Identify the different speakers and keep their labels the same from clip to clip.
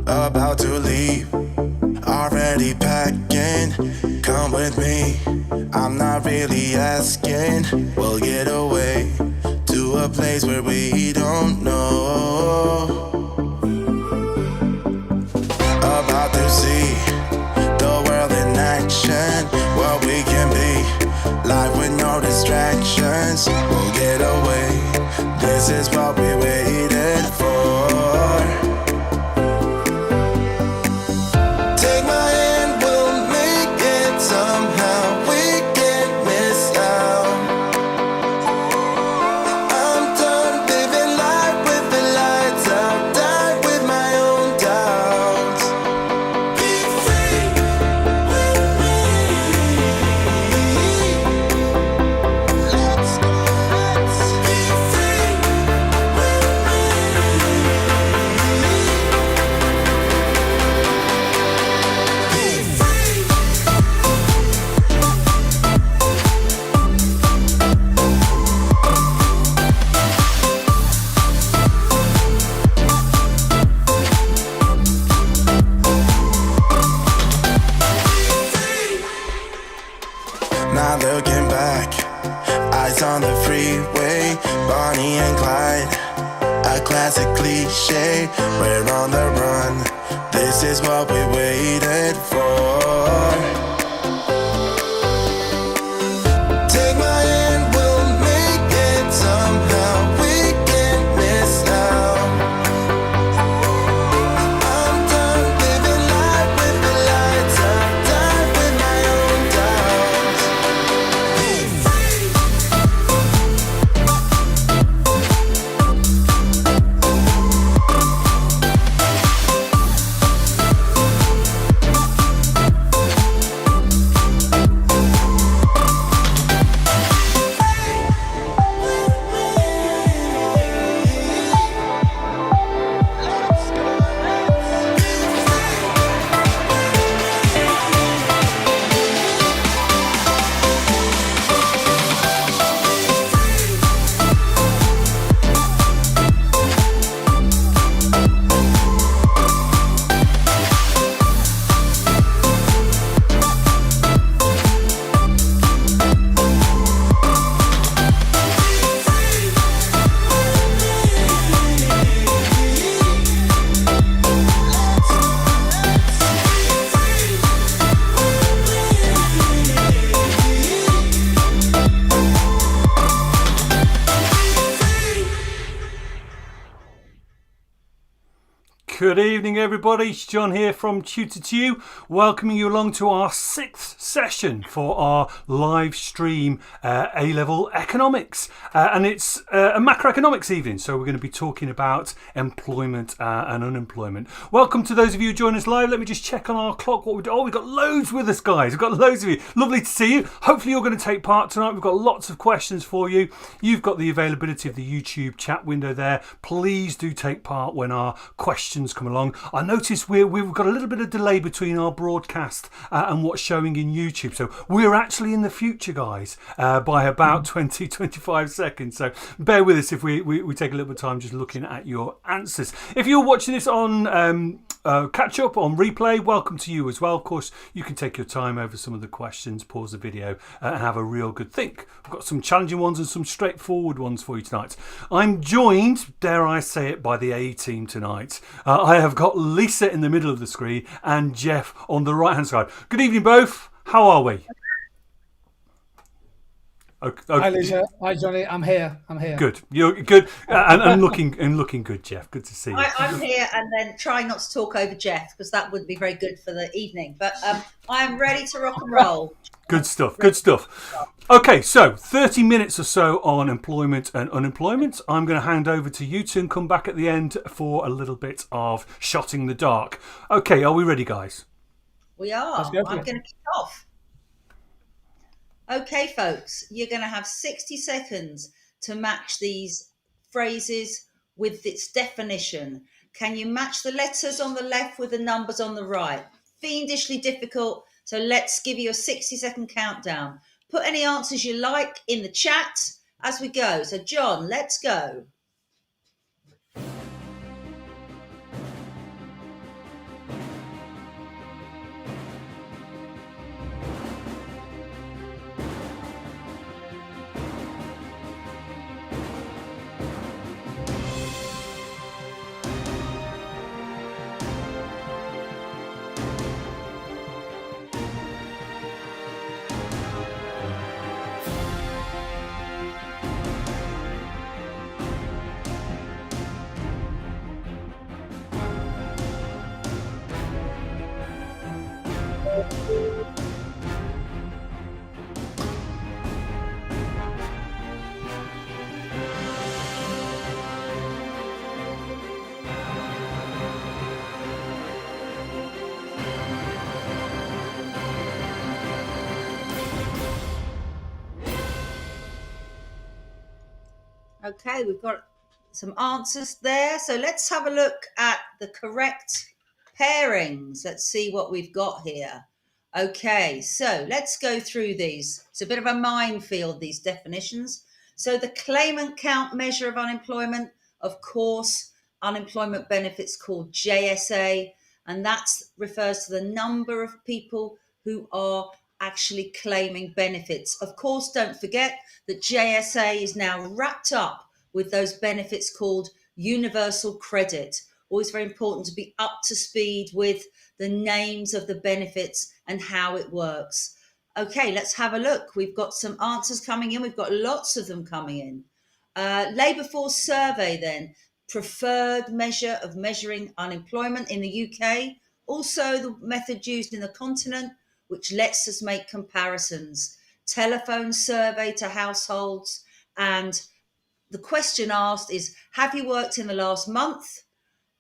Speaker 1: about to leave, already packing. Come with me, I'm not really asking. We'll get away to a place where we don't know. About to see the world in action, what we can be, life with no distractions. We'll get away, this is what we waited for. Take my hand, we'll make it somehow. We can't miss out. I'm done living life with the lights out. Die with my own doubts. Be free with me. Let's go, let's be free with me. Be free. Not looking back, eyes on the freeway, Bonnie and Clyde, a classic cliche. We're on the run, this is what we waited for. Take my hand, we'll make it somehow. We can't miss out. I'm done living life with the lights out. Die with my own doubts. Be free.
Speaker 2: Good evening, everybody. It's John here from Tutor to You, welcoming you along to our 6th session for our live stream A-level economics. And it's a macroeconomics evening, so we're going to be talking about employment and unemployment. Welcome to those of you who join us live. Let me just check on our clock what we do. Oh, we've got loads with us, guys. We've got loads of you. Lovely to see you. Hopefully you're going to take part tonight. We've got lots of questions for you. You've got the availability of the YouTube chat window there. Please do take part when our questions come along. I notice we've got a little bit of delay between our broadcast and what's showing in YouTube. So we're actually in the future, guys, by about 20-25 seconds. So bear with us if we take a little bit of time just looking at your answers. If you're watching this on catch up on replay, welcome to you as well. Of course, you can take your time over some of the questions, pause the video and have a real good think. I've got some challenging ones and some straightforward ones for you tonight. I'm joined, dare I say it, by the A team tonight. I have got Lisa in the middle of the screen and Jeff on the right hand side. Good evening both. How are we? Okay.
Speaker 3: Hi Lisa. Hi Johnny. I'm here.
Speaker 2: Good. You're good and looking good, Jeff. Good to see you.
Speaker 4: I'm here, and then try not to talk over Jeff because that wouldn't be very good for the evening. But I'm ready to rock and roll.
Speaker 2: Good stuff. Good stuff. Okay, so 30 minutes or so on employment and unemployment. I'm going to hand over to you two and come back at the end for a little bit of shotting the dark. Okay, are we ready, guys?
Speaker 4: We are. I'm going to kick off. Okay, folks, you're going to have 60 seconds to match these phrases with its definition. Can you match the letters on the left with the numbers on the right? Fiendishly difficult, so let's give you a 60-second countdown. Put any answers you like in the chat as we go. So, John, let's go. Okay, we've got some answers there. So let's have a look at the correct pairings. Let's see what we've got here. Okay, so let's go through these. It's a bit of a minefield, these definitions. So the claimant count measure of unemployment, of course, unemployment benefits called JSA, and that refers to the number of people who are actually claiming benefits. Of course, don't forget that JSA is now wrapped up with those benefits called universal credit. Always very important to be up to speed with the names of the benefits and how it works. Okay, let's have a look. We've got some answers coming in. We've got lots of them coming in. Labour force survey then, preferred measure of measuring unemployment in the UK. Also the method used in the continent, which lets us make comparisons. Telephone survey to households, and the question asked is, have you worked in the last month,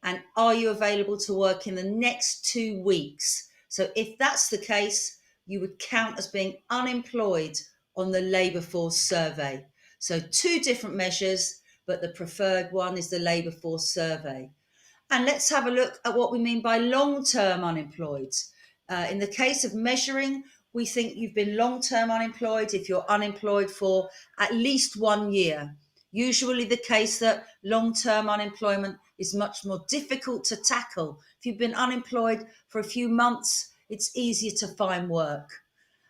Speaker 4: and are you available to work in the next 2 weeks? So if that's the case, you would count as being unemployed on the labour force survey. So 2 different measures, but the preferred one is the labour force survey. And let's have a look at what we mean by long-term unemployed. In the case of measuring, we think you've been long-term unemployed if you're unemployed for at least 1 year. Usually the case that long-term unemployment is much more difficult to tackle. If you've been unemployed for a few months, it's easier to find work.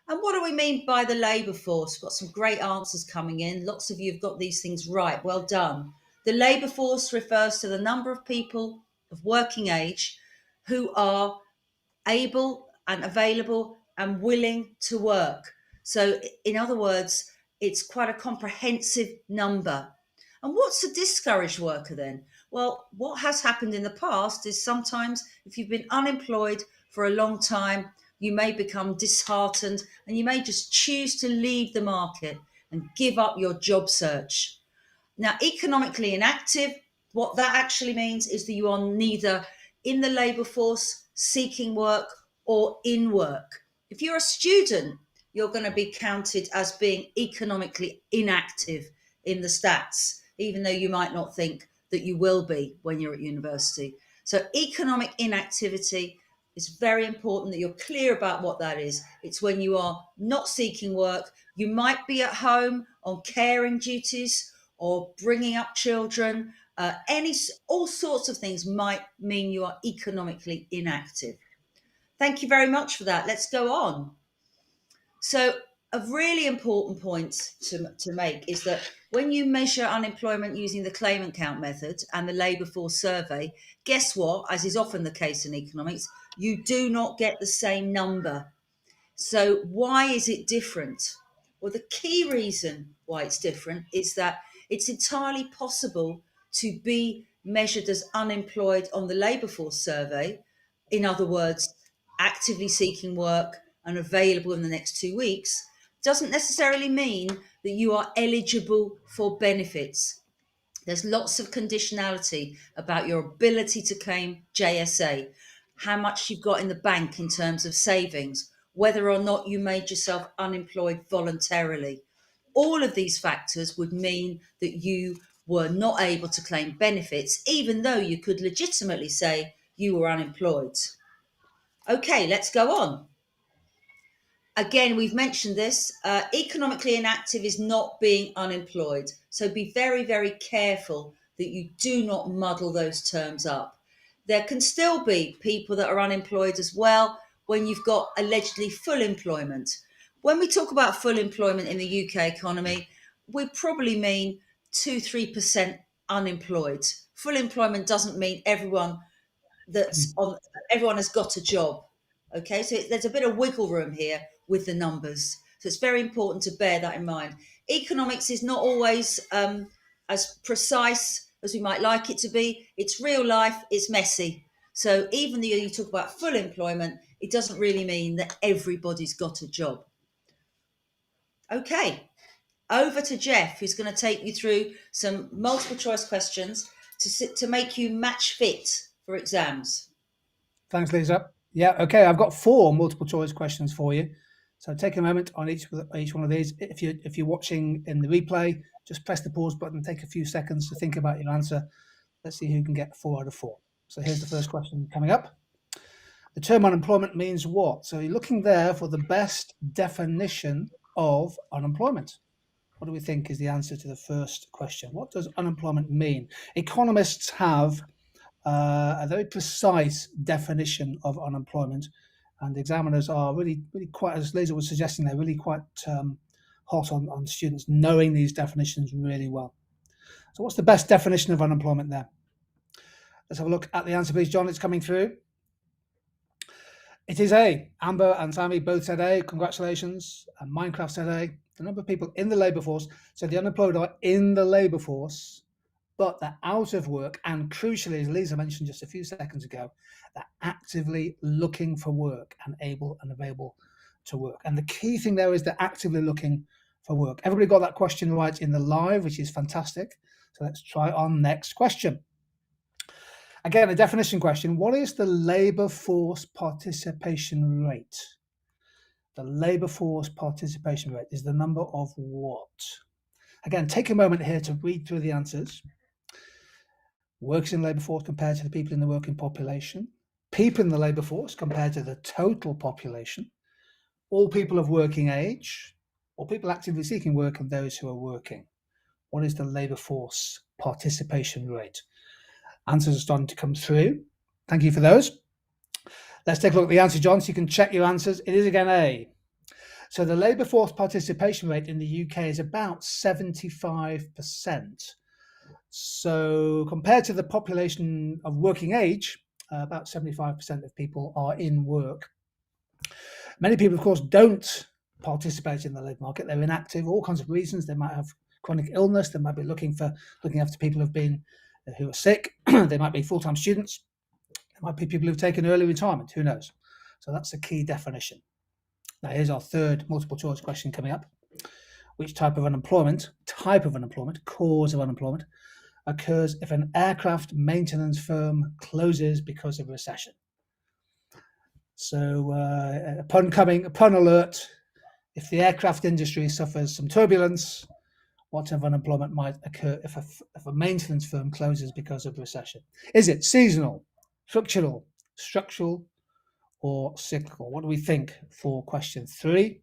Speaker 4: And what do we mean by the labour force? We've got some great answers coming in. Lots of you have got these things right. Well done. The labour force refers to the number of people of working age who are able and available and willing to work. So, in other words, it's quite a comprehensive number. And what's a discouraged worker then? Well, what has happened in the past is sometimes if you've been unemployed for a long time, you may become disheartened and you may just choose to leave the market and give up your job search. Now, economically inactive, what that actually means is that you are neither in the labour force seeking work or in work. If you're a student, you're going to be counted as being economically inactive in the stats, even though you might not think that you will be when you're at university. So economic inactivity is very important that you're clear about what that is. It's when you are not seeking work. You might be at home on caring duties or bringing up children. All sorts of things might mean you are economically inactive. Thank you very much for that. Let's go on. So a really important point to make is that when you measure unemployment using the claimant count method and the labour force survey, guess what? As is often the case in economics, you do not get the same number. So why is it different? Well, the key reason why it's different is that it's entirely possible to be measured as unemployed on the labour force survey. In other words, actively seeking work and available in the next 2 weeks doesn't necessarily mean that you are eligible for benefits. There's lots of conditionality about your ability to claim JSA, how much you've got in the bank in terms of savings, whether or not you made yourself unemployed voluntarily. All of these factors would mean that you were not able to claim benefits, even though you could legitimately say you were unemployed. Okay, let's go on. Again, we've mentioned this. Economically inactive is not being unemployed. So be very, very careful that you do not muddle those terms up. There can still be people that are unemployed as well when you've got allegedly full employment. When we talk about full employment in the UK economy, we probably mean 2-3% unemployed. Full employment doesn't mean everyone has got a job. Okay, so there's a bit of wiggle room here with the numbers. So it's very important to bear that in mind. Economics is not always as precise as we might like it to be. It's real life, it's messy. So even though you talk about full employment, it doesn't really mean that everybody's got a job. Okay, over to Jeff, who's going to take you through some multiple choice questions to make you match fit for exams.
Speaker 3: Thanks, Lisa. Yeah, okay. I've got 4 multiple choice questions for you. So take a moment on each one of these. If you're watching in the replay, just press the pause button, take a few seconds to think about your answer. Let's see who can get 4 out of 4. So here's the first question coming up. The term unemployment means what? So you're looking there for the best definition of unemployment. What do we think is the answer to the first question? What does unemployment mean? Economists have a very precise definition of unemployment, and examiners are really quite, as Lisa was suggesting, they're really quite hot on students knowing these definitions really well. So what's the best definition of unemployment there? Let's have a look at the answer, please, John. It's coming through. It is A. Amber and Sammy both said A. Congratulations. And Minecraft said A. The number of people in the labour force, so the unemployed are in the labour force, but they're out of work, and crucially, as Lisa mentioned just a few seconds ago, they're actively looking for work and able and available to work. And the key thing there is they're actively looking for work. Everybody got that question right in the live, which is fantastic. So let's try our next question. Again, a definition question. What is the labour force participation rate? The labour force participation rate is the number of what? Again, take a moment here to read through the answers. Workers in the labour force compared to the people in the working population. People in the labour force compared to the total population. All people of working age. Or people actively seeking work and those who are working. What is the labour force participation rate? Answers are starting to come through. Thank you for those. Let's take a look at the answer, John, so you can check your answers. It is again A. So the labour force participation rate in the UK is about 75%. So compared to the population of working age, about 75% of people are in work. Many people, of course, don't participate in the labour market. They're inactive, all kinds of reasons. They might have chronic illness. They might be looking after people who are sick. They might be full-time students. There might be people who've taken early retirement. Who knows? So that's a key definition. Now here's our third multiple choice question coming up. Which type of unemployment, cause of unemployment, occurs if an aircraft maintenance firm closes because of recession? So upon alert, if the aircraft industry suffers some turbulence, what type of unemployment might occur if a maintenance firm closes because of recession? Is it seasonal, structural, or cyclical? What do we think for question 3?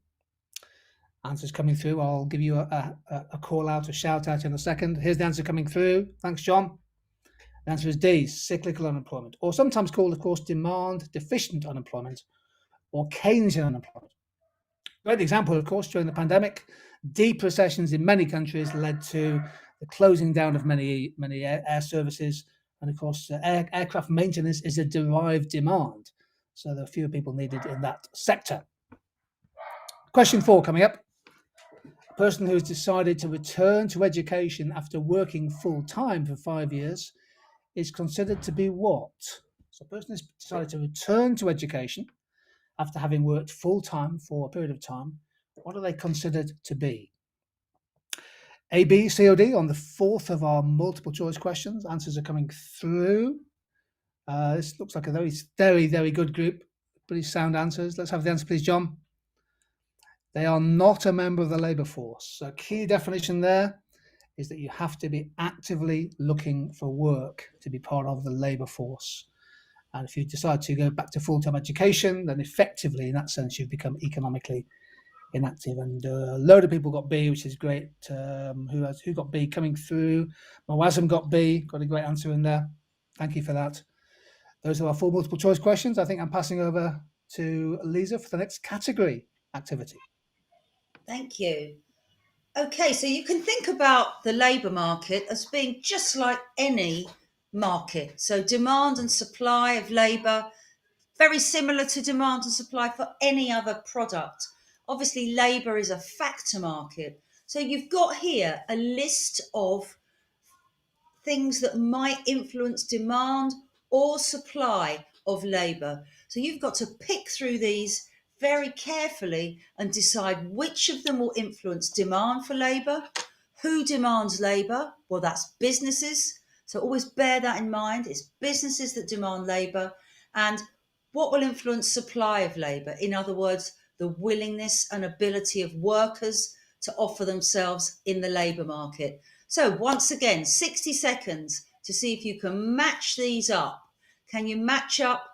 Speaker 3: Answers coming through. I'll give you a call out, a shout out in a second. Here's the answer coming through. Thanks, John. The answer is D, cyclical unemployment, or sometimes called, of course, demand deficient unemployment or Keynesian unemployment. Great example, of course, during the pandemic, deep recessions in many countries led to the closing down of many air services. And of course, aircraft maintenance is a derived demand. So there are fewer people needed in that sector. Question 4 coming up. A person who has decided to return to education after working full-time for 5 years is considered to be what? So a person has decided to return to education after having worked full-time for a period of time. What are they considered to be? A, B, C, or D on the 4th of our multiple choice questions. Answers are coming through. This looks like a very, very, very good group. Pretty sound answers. Let's have the answer, please, John. They are not a member of the labour force. So key definition there is that you have to be actively looking for work to be part of the labour force. And if you decide to go back to full-time education, then effectively, in that sense, you've become economically inactive. And a load of people got B, which is great. Who got B coming through? Mawazam got B. Got a great answer in there. Thank you for that. Those are our 4 multiple choice questions. I think I'm passing over to Lisa for the next category activity.
Speaker 4: Thank you. Okay, so you can think about the labour market as being just like any market. So demand and supply of labour, very similar to demand and supply for any other product. Obviously, labour is a factor market. So you've got here a list of things that might influence demand or supply of labour. So you've got to pick through these very carefully and decide which of them will influence demand for labour. Who demands labour? Well, that's businesses. So always bear that in mind. It's businesses that demand labour. And what will influence supply of labour? In other words, the willingness and ability of workers to offer themselves in the labour market. So once again, 60 seconds to see if you can match these up. Can you match up?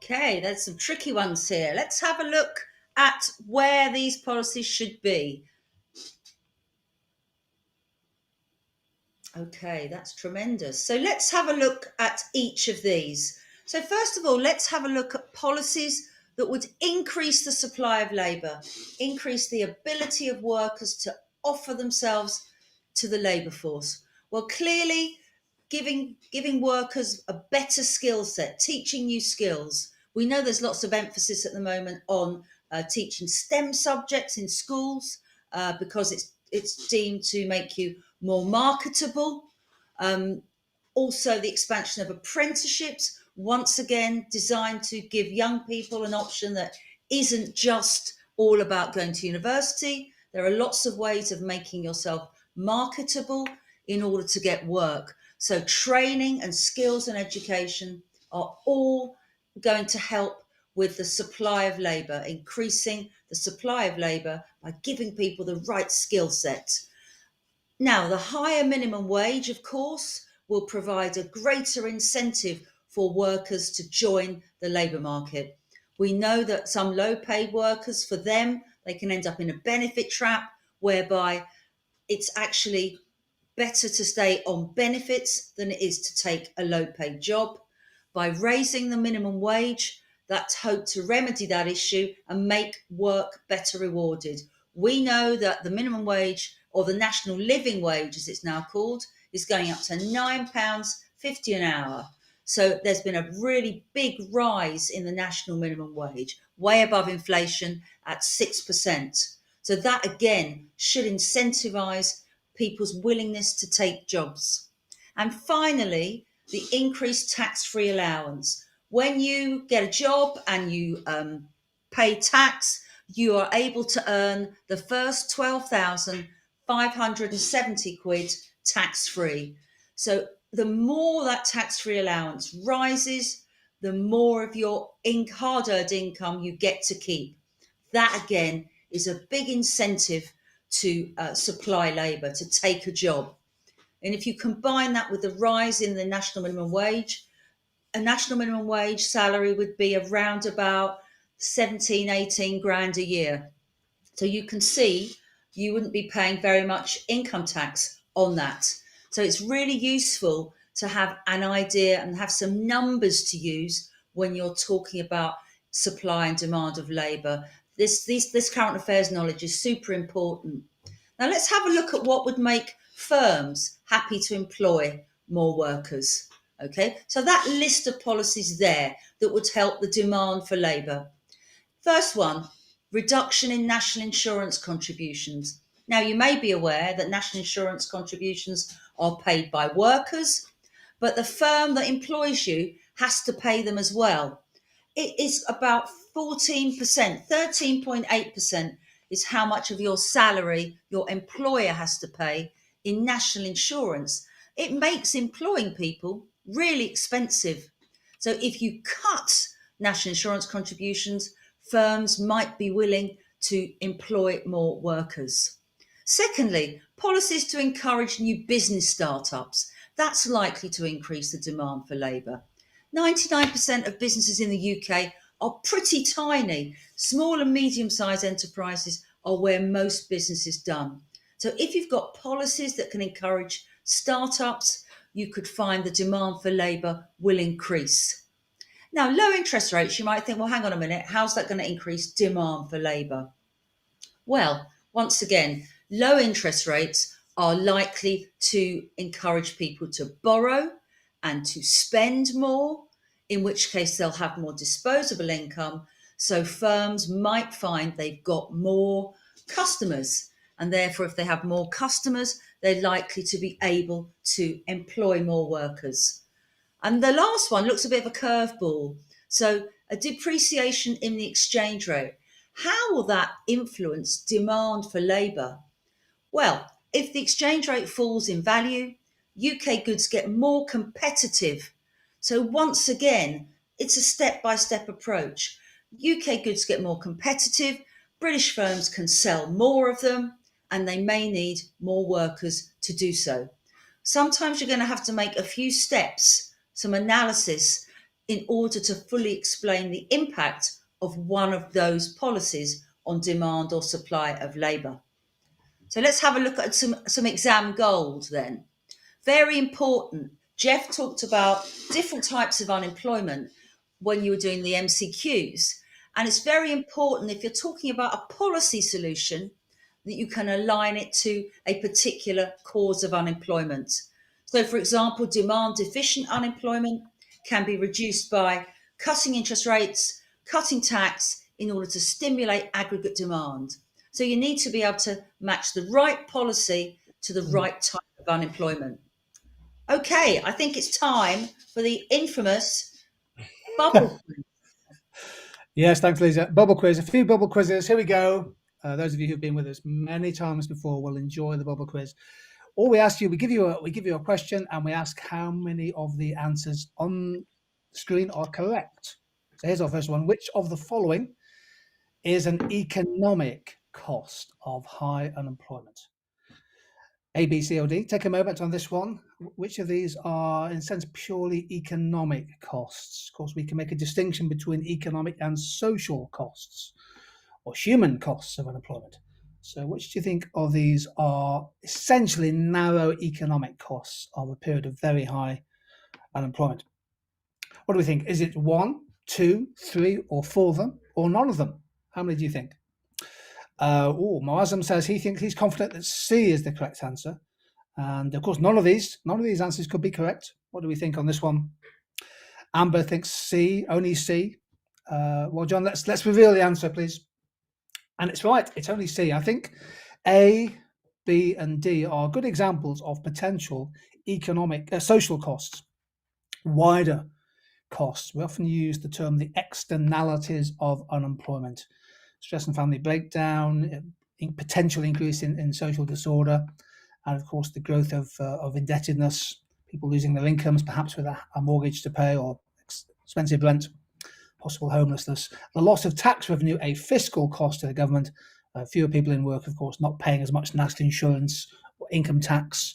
Speaker 4: Okay, there's some tricky ones here. Let's have a look at where these policies should be. Okay, that's tremendous. So let's have a look at each of these. So first of all, let's have a look at policies that would increase the supply of labour, increase the ability of workers to offer themselves to the labour force. Well, clearly, giving workers a better skill set, teaching new skills. We know there's lots of emphasis at the moment on teaching STEM subjects in schools because it's deemed to make you more marketable. Also, the expansion of apprenticeships, once again designed to give young people an option that isn't just all about going to university. There are lots of ways of making yourself marketable in order to get work. So training and skills and education are all going to help with the supply of labour, increasing the supply of labour by giving people the right skill set. Now, the higher minimum wage, of course, will provide a greater incentive for workers to join the labour market. We know that some low-paid workers, for them, they can end up in a benefit trap whereby it's actually better to stay on benefits than it is to take a low-paid job. By raising the minimum wage, that's hoped to remedy that issue and make work better rewarded. We know that the minimum wage, or the national living wage as it's now called, is going up to £9.50 an hour. So there's been a really big rise in the national minimum wage, way above inflation at 6%. So that again should incentivise people's willingness to take jobs. And finally, the increased tax-free allowance. When you get a job and you pay tax, you are able to earn the first 12,570 quid tax-free. So the more that tax-free allowance rises, the more of your hard-earned income you get to keep. That again is a big incentive to supply labour, to take a job. And if you combine that with the rise in the national minimum wage, a national minimum wage salary would be around about 17, 18 grand a year. So you can see you wouldn't be paying very much income tax on that. So it's really useful to have an idea and have some numbers to use when you're talking about supply and demand of labour. This current affairs knowledge is super important. Now let's have a look at what would make firms happy to employ more workers. Okay, so that list of policies there that would help the demand for labour. First one, reduction in national insurance contributions. Now you may be aware that national insurance contributions are paid by workers, but the firm that employs you has to pay them as well. It is about 14%, 13.8% is how much of your salary your employer has to pay in national insurance. It makes employing people really expensive. So if you cut national insurance contributions, firms might be willing to employ more workers. Secondly, policies to encourage new business startups. That's likely to increase the demand for labour. 99% of businesses in the UK are pretty tiny. Small and medium-sized enterprises are where most business is done. So if you've got policies that can encourage startups, you could find the demand for labour will increase. Now, low interest rates, you might think, well, hang on a minute, how's that going to increase demand for labour? Well, once again, low interest rates are likely to encourage people to borrow and to spend more, in which case they'll have more disposable income. So firms might find they've got more customers. And therefore, if they have more customers, they're likely to be able to employ more workers. And the last one looks a bit of a curveball. So a depreciation in the exchange rate. How will that influence demand for labour? Well, if the exchange rate falls in value, UK goods get more competitive. So once again, it's a step-by-step approach. UK goods get more competitive, British firms can sell more of them, and they may need more workers to do so. Sometimes you're going to have to make a few steps, some analysis, in order to fully explain the impact of one of those policies on demand or supply of labour. So let's have a look at some exam gold then. Very important. Jeff talked about different types of unemployment when you were doing the MCQs. And it's very important if you're talking about a policy solution that you can align it to a particular cause of unemployment. So, for example, demand deficient unemployment can be reduced by cutting interest rates, cutting tax in order to stimulate aggregate demand. So you need to be able to match the right policy to the right type of unemployment. Okay, I think it's time for the infamous bubble quiz.
Speaker 3: Yes, thanks, Lisa. Bubble quiz. A few bubble quizzes. Here we go. Those of you who've been with us many times before will enjoy the bubble quiz. All we ask you, we give you a question, and we ask how many of the answers on screen are correct. So here's our first one. Which of the following is an economic cost of high unemployment? A, B, C, or D. Take a moment on this one. Which of these are, in a sense, purely economic costs? Of course, we can make a distinction between economic and social costs, or human costs of unemployment. So which do you think of these are essentially narrow economic costs of a period of very high unemployment? What do we think? Is it 1, 2, 3, or 4 of them, or none of them? How many do you think? Moazam says he thinks he's confident that C is the correct answer. And of course, none of these answers could be correct. What do we think on this one? Amber thinks C, only C. Well, John, let's reveal the answer, please. And it's right, it's only C. I think A, B, and D are good examples of potential economic, social costs, wider costs. We often use the term the externalities of unemployment. Stress and family breakdown, potential increase in social disorder, and of course the growth of indebtedness, people losing their incomes, perhaps with a mortgage to pay or expensive rent, possible homelessness, the loss of tax revenue, a fiscal cost to the government, fewer people in work, of course, not paying as much national insurance or income tax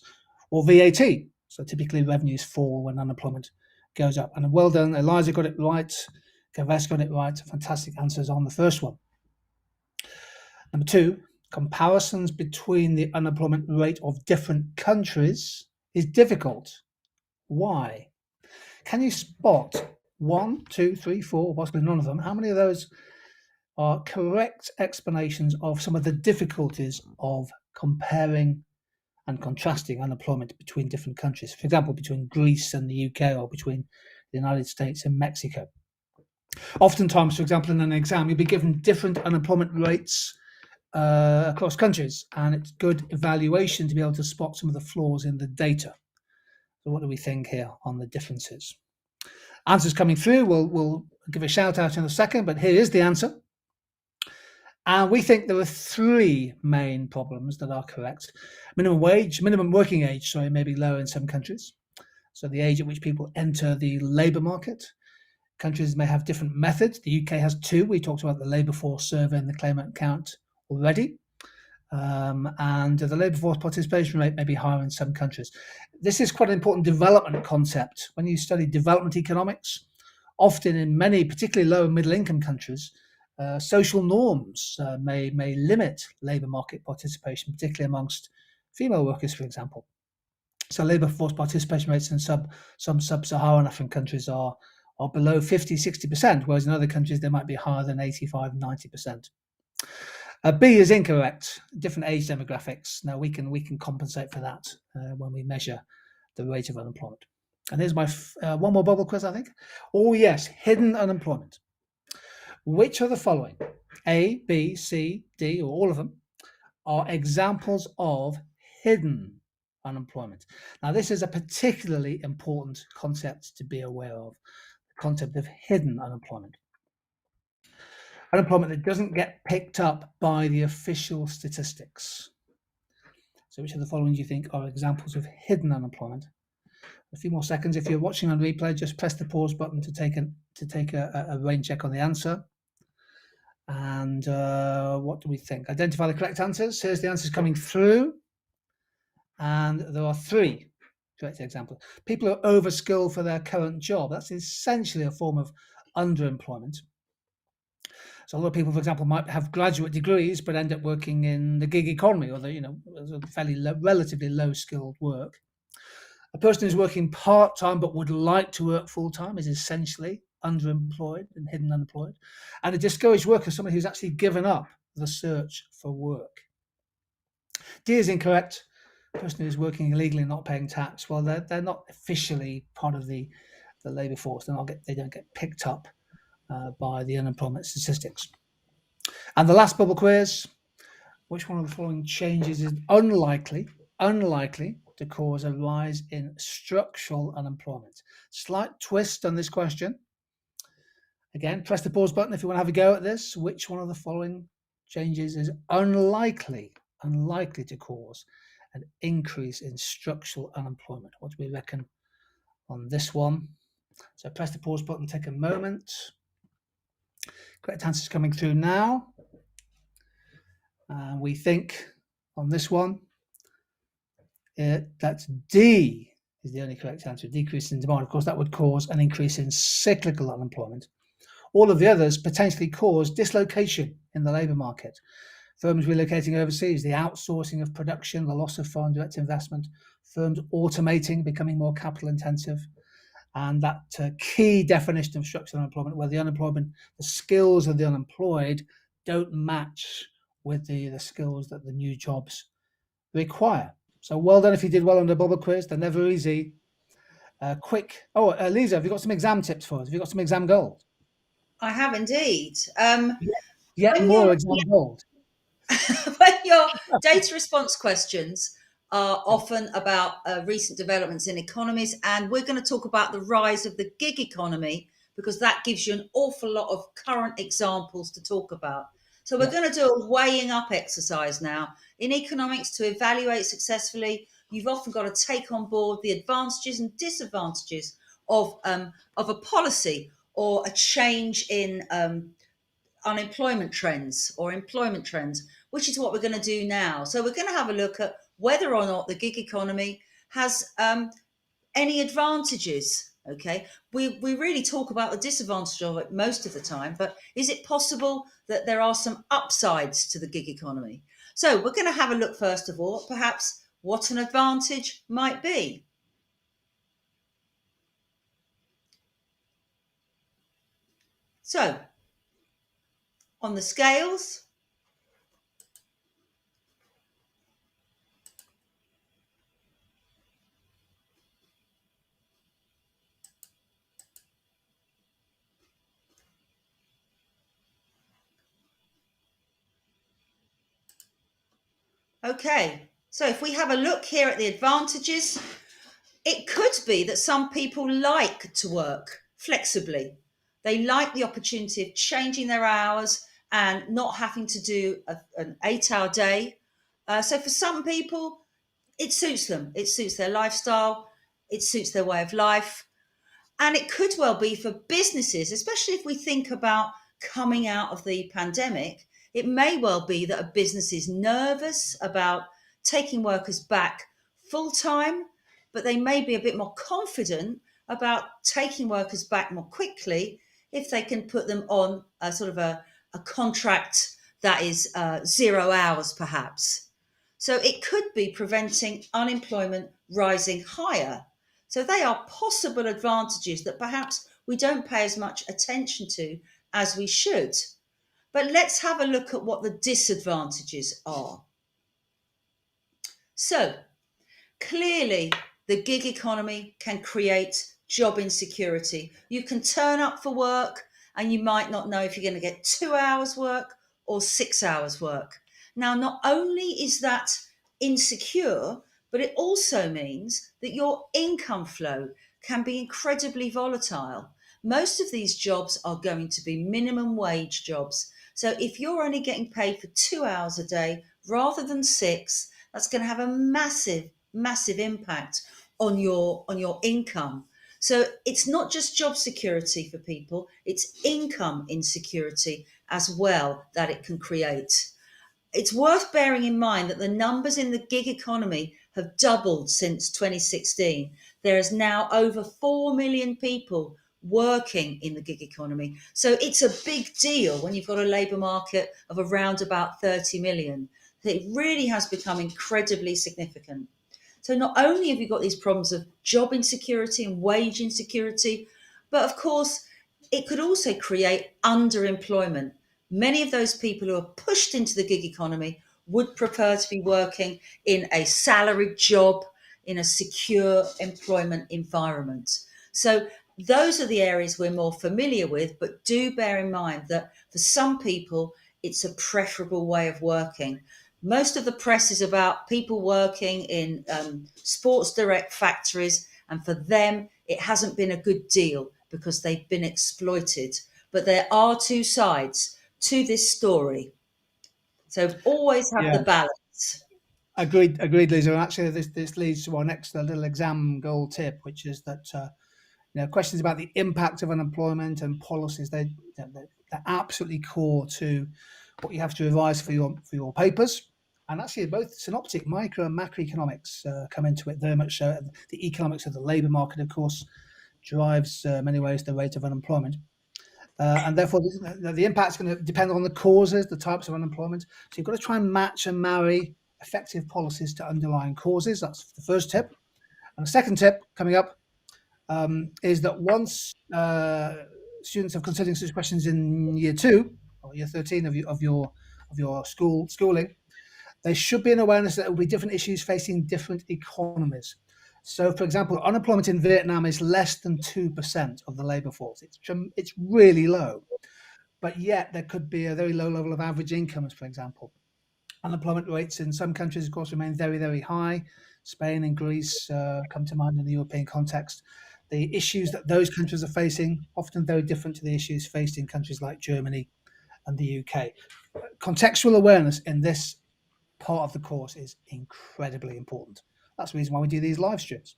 Speaker 3: or VAT. So typically revenues fall when unemployment goes up. And well done, Eliza got it right, Gaves got it right. Fantastic answers on the first one. Number 2, comparisons between the unemployment rate of different countries is difficult. Why? Can you spot 1, 2, 3, 4, possibly none of them? How many of those are correct explanations of some of the difficulties of comparing and contrasting unemployment between different countries? For example, between Greece and the UK, or between the United States and Mexico. Oftentimes, for example, in an exam, you'll be given different unemployment rates across countries, and it's good evaluation to be able to spot some of the flaws in the data. So what do we think here on the differences? Answers coming through. We'll give a shout out in a second, but here is the answer. And we think there are 3 main problems that are correct. Minimum working age, may be lower in some countries. So the age at which people enter the labour market. Countries may have different methods. The UK has 2. We talked about the labour force survey and the claimant count already. And the labour force participation rate may be higher in some countries. This is quite an important development concept. When you study development economics, often in many, particularly low and middle income countries, Social norms may limit labour market participation, particularly amongst female workers, for example. So labour force participation rates in some sub-Saharan African countries are below 50, 60%, whereas in other countries they might be higher than 85, 90%. B is incorrect. Different age demographics. Now we can compensate for that when we measure the rate of unemployment. And here's my one more bubble quiz, I think. Oh yes, hidden unemployment. Which of the following, A, B, C, D, or all of them, are examples of hidden unemployment? Now this is a particularly important concept to be aware of, the concept of hidden unemployment. Unemployment that doesn't get picked up by the official statistics. So which of the following do you think are examples of hidden unemployment? A few more seconds. If you're watching on replay, just press the pause button to take a rain check on the answer. And what do we think? Identify the correct answers. Here's the answers coming through. And there are 3 correct examples. People are overskilled for their current job. That's essentially a form of underemployment. So a lot of people, for example, might have graduate degrees but end up working in the gig economy or the fairly relatively low-skilled work. A person who's working part-time but would like to work full-time is essentially underemployed and hidden unemployed. And a discouraged worker is somebody who's actually given up the search for work. D is incorrect. A person who's working illegally and not paying tax, well, they're not officially part of the labour force. They don't get picked up by the unemployment statistics. And the last bubble quiz, which one of the following changes is unlikely to cause a rise in structural unemployment? Slight twist on this question. Again, press the pause button if you want to have a go at this. Which one of the following changes is unlikely to cause an increase in structural unemployment? What do we reckon on this one? So press the pause button, take a moment. Correct answers coming through now. We think on this one that D is the only correct answer, decrease in demand. Of course, that would cause an increase in cyclical unemployment. All of the others potentially cause dislocation in the labour market. Firms relocating overseas, the outsourcing of production, the loss of foreign direct investment, firms automating, becoming more capital intensive, and that key definition of structural unemployment, where the skills of the unemployed don't match with the skills that the new jobs require. So well done if you did well on the bubble quiz. They're never easy. Quick. Oh, Lisa, have you got some exam tips for us? Have you got some exam gold?
Speaker 4: I have indeed.
Speaker 3: Yet more exam gold.
Speaker 4: When your data response questions are often about recent developments in economies, and we're going to talk about the rise of the gig economy because that gives you an awful lot of current examples to talk about. So we're going to do a weighing up exercise now. In economics, to evaluate successfully, you've often got to take on board the advantages and disadvantages of a policy or a change in unemployment trends or employment trends, which is what we're going to do now. So we're going to have a look at whether or not the gig economy has any advantages. Okay, we really talk about the disadvantage of it most of the time, but is it possible that there are some upsides to the gig economy? So we're going to have a look first of all, perhaps what an advantage might be. So on the scales, okay, so if we have a look here at the advantages, it could be that some people like to work flexibly. They like the opportunity of changing their hours and not having to do an 8-hour day. So for some people, it suits them. It suits their lifestyle. It suits their way of life. And it could well be for businesses, especially if we think about coming out of the pandemic. It may well be that a business is nervous about taking workers back full time, but they may be a bit more confident about taking workers back more quickly if they can put them on a sort of a contract that is 0 hours perhaps. So it could be preventing unemployment rising higher. So they are possible advantages that perhaps we don't pay as much attention to as we should. But let's have a look at what the disadvantages are. So clearly, the gig economy can create job insecurity. You can turn up for work and you might not know if you're going to get 2 hours work or 6 hours work. Now, not only is that insecure, but it also means that your income flow can be incredibly volatile. Most of these jobs are going to be minimum wage jobs. So if you're only getting paid for 2 hours a day rather than 6, that's going to have a massive impact on your income. So it's not just job security for people, it's income insecurity as well that it can create. It's worth bearing in mind that the numbers in the gig economy have doubled since 2016. There is now over 4 million people working in the gig economy. So it's a big deal when you've got a labour market of around about 30 million. It really has become incredibly significant. So not only have you got these problems of job insecurity and wage insecurity, but of course, it could also create underemployment. Many of those people who are pushed into the gig economy would prefer to be working in a salaried job, in a secure employment environment. So those are the areas we're more familiar with, but do bear in mind that for some people, it's a preferable way of working. Most of the press is about people working in Sports Direct factories, and for them, it hasn't been a good deal because they've been exploited. But there are two sides to this story. So always have the balance.
Speaker 3: Agreed, Lisa. And actually, this leads to our next little exam goal tip, which is that questions about the impact of unemployment and policies they're absolutely core to what you have to revise for your papers. And actually, both synoptic, micro, and macroeconomics come into it very much so. The economics of the labour market, of course, drives many ways the rate of unemployment. And therefore, the impact is going to depend on the causes, the types of unemployment. So you've got to try and match and marry effective policies to underlying causes. That's the first tip. And the second tip coming up is that once students are considering such questions in year 2 or year 13 of your schooling, there should be an awareness that there will be different issues facing different economies. So, for example, unemployment in Vietnam is less than 2% of the labour force. It's really low, but yet there could be a very low level of average incomes, for example. Unemployment rates in some countries, of course, remain very, very high. Spain and Greece come to mind in the European context. The issues that those countries are facing often very different to the issues faced in countries like Germany and the UK. Contextual awareness in this part of the course is incredibly important. That's the reason why we do these live streams.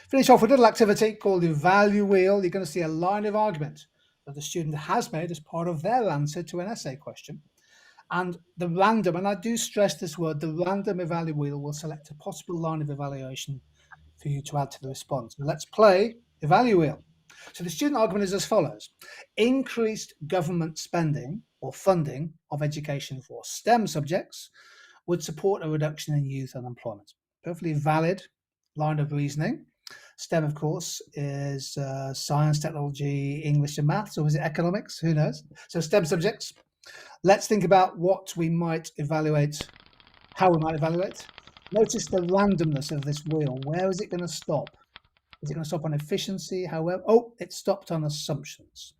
Speaker 3: Finish off with a little activity called the value wheel. You're going to see a line of argument that the student has made as part of their answer to an essay question. And the random, and I do stress this word, the random evaluation wheel will select a possible line of evaluation for you to add to the response. Now let's play the value wheel. So the student argument is as follows. Increased government spending or funding of education for STEM subjects would support a reduction in youth unemployment. Perfectly valid line of reasoning. STEM, of course, is science, technology, English and maths, or is it economics? Who knows? So STEM subjects. Let's think about what we might evaluate, how we might evaluate. Notice the randomness of this wheel. Where is it going to stop? Is it going to stop on efficiency? However, it stopped on assumptions.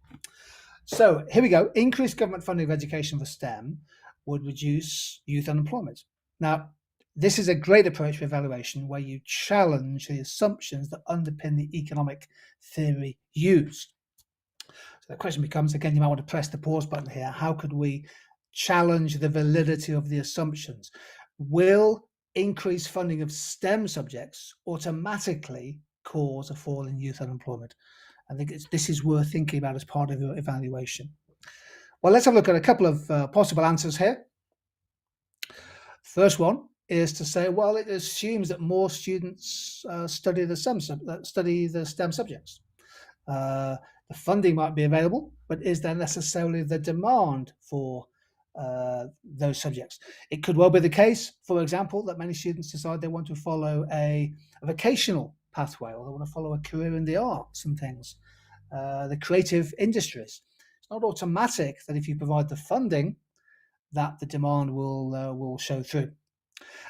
Speaker 3: So here we go. Increased government funding of education for STEM would reduce youth unemployment. Now, this is a great approach for evaluation where you challenge the assumptions that underpin the economic theory used. So the question becomes, again, you might want to press the pause button here. How could we challenge the validity of the assumptions? Will increased funding of STEM subjects automatically cause a fall in youth unemployment? I think this is worth thinking about as part of your evaluation. Well, let's have a look at a couple of possible answers here. First one is to say, well, it assumes that more students study the STEM subjects. The funding might be available, but is there necessarily the demand for those subjects? It could well be the case, for example, that many students decide they want to follow a vocational pathway, or they want to follow a career in the arts and things, the creative industries. It's not automatic that if you provide the funding, that the demand will show through.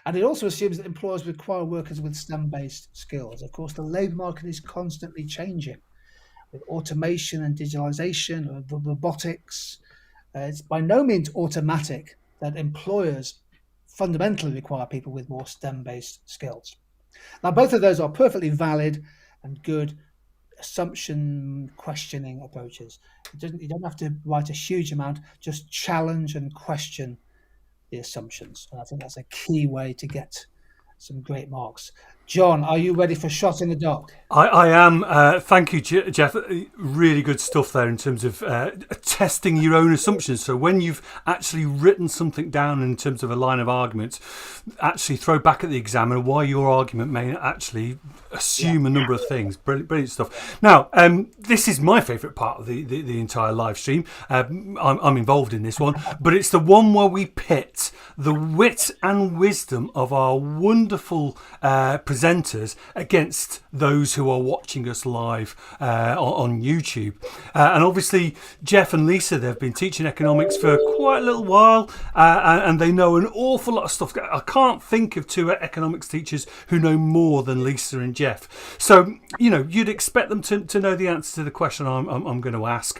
Speaker 3: And it also assumes that employers require workers with STEM-based skills. Of course, the labour market is constantly changing with automation and digitalization, robotics. It's by no means automatic that employers fundamentally require people with more STEM-based skills. Now, both of those are perfectly valid and good assumption questioning approaches. You don't have to write a huge amount, just challenge and question the assumptions. And I think that's a key way to get some great marks. John, are you ready for shot in the dark?
Speaker 2: I am. Thank you, Jeff. Really good stuff there in terms of testing your own assumptions. So when you've actually written something down in terms of a line of arguments, actually throw back at the examiner why your argument may actually assume a number of things. Brilliant stuff. Now, this is my favourite part of the entire live stream. I'm involved in this one, but it's the one where we pit the wit and wisdom of our wonderful presenters against those who are watching us live on YouTube. And obviously, Jeff and Lisa, they've been teaching economics for quite a little while, and they know an awful lot of stuff. I can't think of two economics teachers who know more than Lisa and Jeff. So, you'd expect them to know the answer to the question I'm going to ask.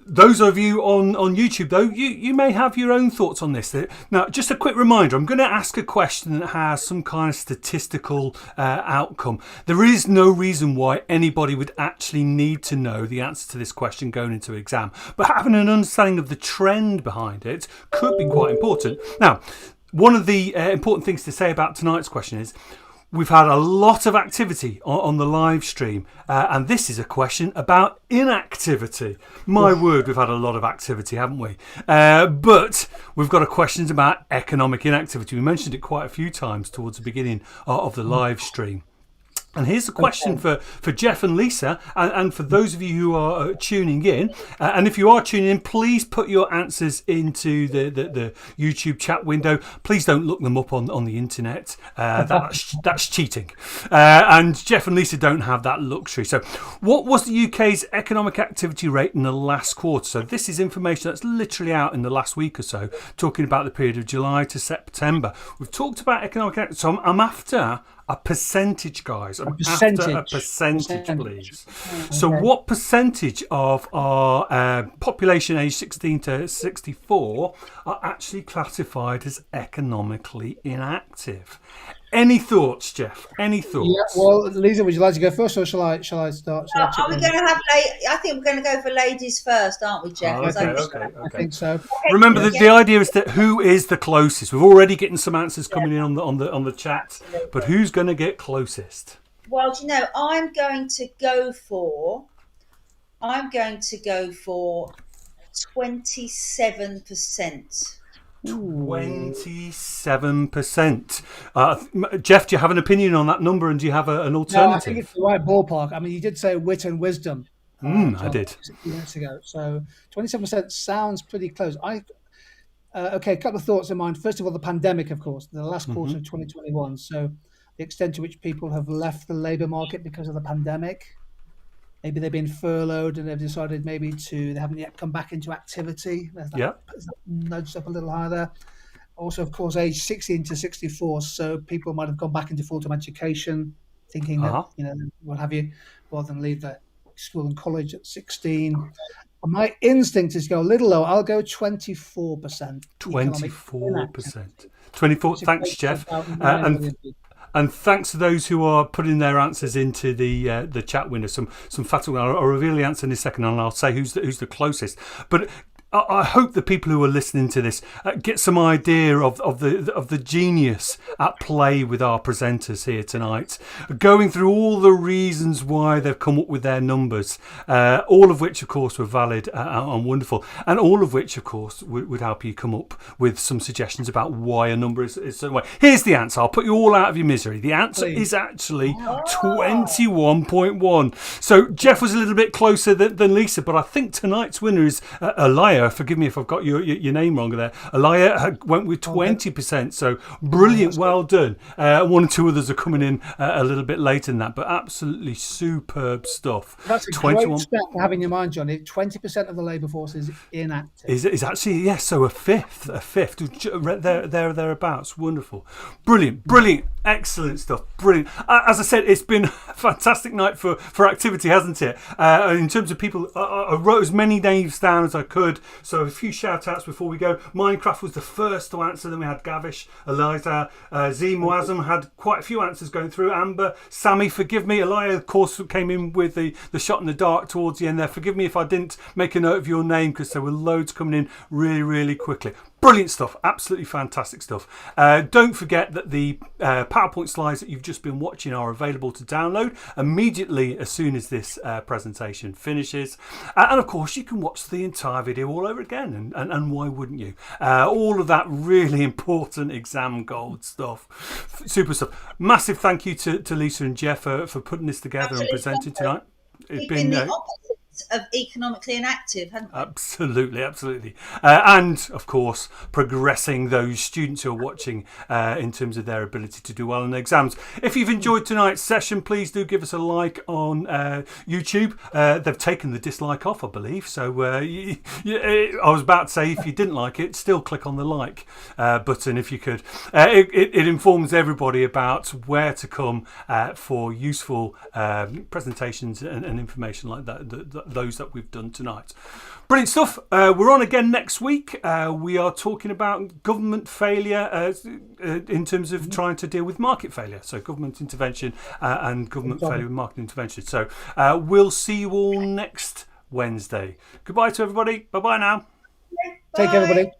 Speaker 2: Those of you on YouTube, though, you may have your own thoughts on this. Now, just a quick reminder, I'm going to ask a question that has some kind of statistical outcome. There is no reason why anybody would actually need to know the answer to this question going into exam. But having an understanding of the trend behind it could be quite important. Now, one of the important things to say about tonight's question is, we've had a lot of activity on the live stream, and this is a question about inactivity. My word, we've had a lot of activity, haven't we? But we've got a question about economic inactivity. We mentioned it quite a few times towards the beginning of the live stream. And here's a question for Jeff and Lisa, and for those of you who are tuning in. And if you are tuning in, please put your answers into the YouTube chat window. Please don't look them up on the internet. That's cheating. And Jeff and Lisa don't have that luxury. So what was the UK's economic activity rate in the last quarter? So this is information that's literally out in the last week or so, talking about the period of July to September. We've talked about economic activity, so I'm after a percentage, guys. After a percentage, please.
Speaker 3: Okay.
Speaker 2: So what percentage of our population aged 16 to 64 are actually classified as economically inactive? Any thoughts, Jeff? Any thoughts?
Speaker 3: Yeah, well, Lisa, would you like to go first, or shall I start?
Speaker 4: Are we going to have? I think we're going to go for ladies first, aren't we, Jeff?
Speaker 2: Okay.
Speaker 3: I think so.
Speaker 2: Remember, the idea is that who is the closest? We're already getting some answers coming in on the chat, but who's going to get closest?
Speaker 4: Well, I'm going to go for 27%.
Speaker 2: 27%. Jeff, do you have an opinion on that number, and do you have an alternative?
Speaker 3: No, I think it's the right ballpark. I mean, you did say wit and wisdom.
Speaker 2: I did.
Speaker 3: 60 minutes ago. So 27% sounds pretty close. Okay, a couple of thoughts in mind. First of all, the pandemic, of course, the last quarter of 2021. So the extent to which people have left the labour market because of the pandemic. Maybe they've been furloughed and they've decided they haven't yet come back into activity. That nudged up a little higher there. Also, of course, age 16 to 64. So people might have gone back into full-time education, thinking that, what have you, rather than leave the school and college at 16. And my instinct is to go a little low. I'll go 24%.
Speaker 2: 24%. 24. Thanks, Jeff. And thanks to those who are putting their answers into the chat window. Some factual. I'll reveal the answer in a second, and I'll say who's the closest. But I hope the people who are listening to this get some idea of the genius at play with our presenters here tonight, going through all the reasons why they've come up with their numbers, all of which, of course, were valid and wonderful, and all of which, of course, would help you come up with some suggestions about why a number is a certain way. Here's the answer. I'll put you all out of your misery. The answer is actually 21.1. So Jeff was a little bit closer than Lisa, but I think tonight's winner is Alaya. Forgive me if I've got your name wrong there. Alaya went with 20%, so brilliant, well done. One or two others are coming in a little bit later than that, but absolutely superb stuff.
Speaker 3: That's a 21... great step to have in your mind, Johnny. 20% of the labour force is inactive.
Speaker 2: Is actually, yes, so a fifth, thereabouts. Wonderful. Brilliant, excellent stuff, brilliant. As I said, it's been a fantastic night for activity, hasn't it? In terms of people, I wrote as many names down as I could, so a few shout outs before we go. Minecraft was the first to answer, then we had Gavish, Eliza, Z Moazam had quite a few answers going through. Amber, Sammy, forgive me. Elia, of course, came in with the shot in the dark towards the end there. Forgive me if I didn't make a note of your name, because there were loads coming in really quickly. Brilliant stuff, absolutely fantastic stuff. Don't forget that the PowerPoint slides that you've just been watching are available to download immediately as soon as this presentation finishes. And of course, you can watch the entire video all over again, and why wouldn't you? All of that really important exam gold stuff. Super stuff. Massive thank you to Lisa and Jeff for putting this together and presenting tonight.
Speaker 4: It's been the opposite of economically inactive, hadn't we?
Speaker 2: Absolutely. And of course, progressing those students who are watching in terms of their ability to do well in the exams. If you've enjoyed tonight's session, please do give us a like on YouTube. They've taken the dislike off, I believe. So I was about to say, if you didn't like it, still click on the like button if you could. It informs everybody about where to come for useful presentations and information like that. Those that we've done tonight. Brilliant stuff. We're on again next week. We are talking about government failure in terms of trying to deal with market failure. So government intervention and government failure with market intervention. So we'll see you all next Wednesday. Goodbye to everybody. Bye-bye now.
Speaker 3: Take care, everybody.